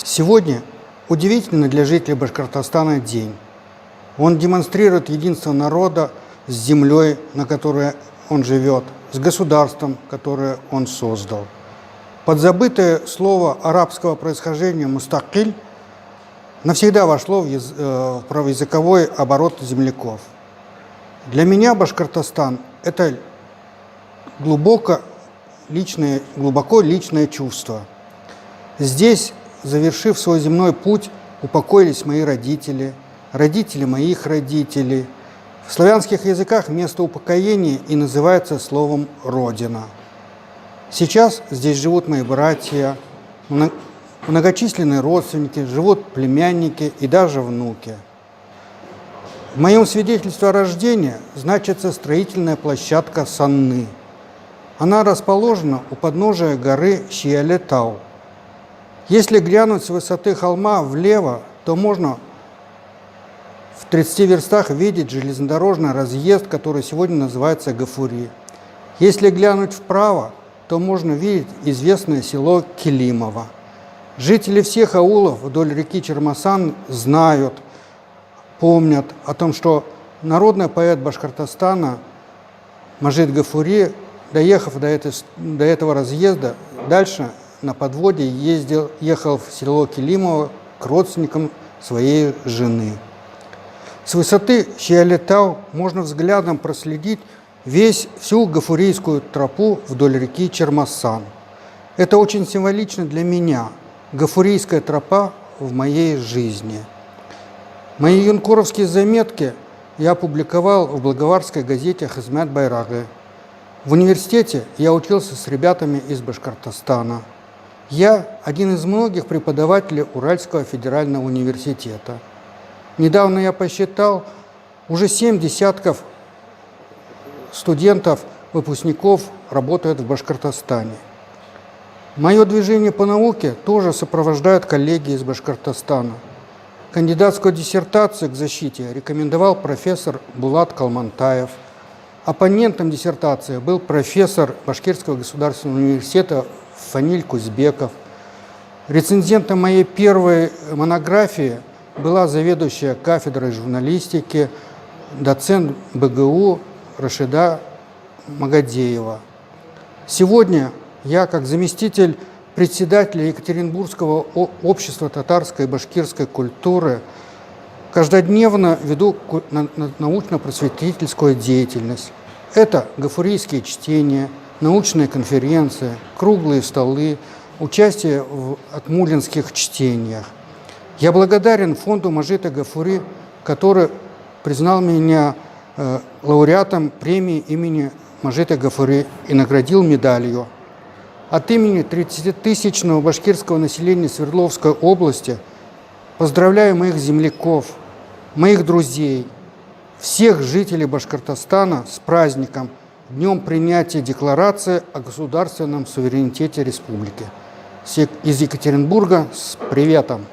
Сегодня удивительный для жителей Башкортостана день. Он демонстрирует единство народа с землей, на которой он живет, с государством, которое он создал. Подзабытое слово арабского происхождения «мустакиль» навсегда вошло в правоязыковой оборот земляков. Для меня Башкортостан – это глубоко личное чувство. Здесь, завершив свой земной путь, упокоились мои родители, родители моих родителей. В славянских языках место упокоения и называется словом «родина». Сейчас здесь живут мои братья, многочисленные родственники, живут племянники и даже внуки. В моем свидетельстве о рождении значится строительная площадка Санны. Она расположена у подножия горы Чиалетау. Если глянуть с высоты холма влево, то можно в 30 верстах видеть железнодорожный разъезд, который сегодня называется Гафури. Если глянуть вправо, то можно видеть известное село Келимово. Жители всех аулов вдоль реки Чермасан знают, помнят о том, что народный поэт Башкортостана Мажит Гафури, доехав до этого разъезда, дальше на подводе ехал в село Келимово к родственникам своей жены. С высоты Чиалетау можно взглядом проследить всю гафурийскую тропу вдоль реки Чермасан. Это очень символично для меня. Гафурийская тропа в моей жизни. Мои юнкоровские заметки я опубликовал в благоварской газете «Хизмет Байрагы». В университете я учился с ребятами из Башкортостана. Я один из многих преподавателей Уральского федерального университета. Недавно я посчитал, уже 7 десятков студентов, выпускников работают в Башкортостане. Мое движение по науке тоже сопровождают коллеги из Башкортостана. Кандидатскую диссертацию к защите рекомендовал профессор Булат Калмантаев. Оппонентом диссертации был профессор Башкирского государственного университета Фаниль Кузбеков. Рецензентом моей первой монографии была заведующая кафедрой журналистики, доцент БГУ Рашида Магадеева. Сегодня я, как заместитель председателя Екатеринбургского общества татарской и башкирской культуры, каждодневно веду научно-просветительскую деятельность. Это гафурийские чтения, научные конференции, круглые столы, участие в атмулинских чтениях. Я благодарен фонду Мажита Гафури, который признал меня лауреатом премии имени Мажита Гафури и наградил медалью. От имени 30-тысячного башкирского населения Свердловской области поздравляю моих земляков, моих друзей, всех жителей Башкортостана с праздником, днем принятия Декларации о государственном суверенитете республики. Из Екатеринбурга с приветом!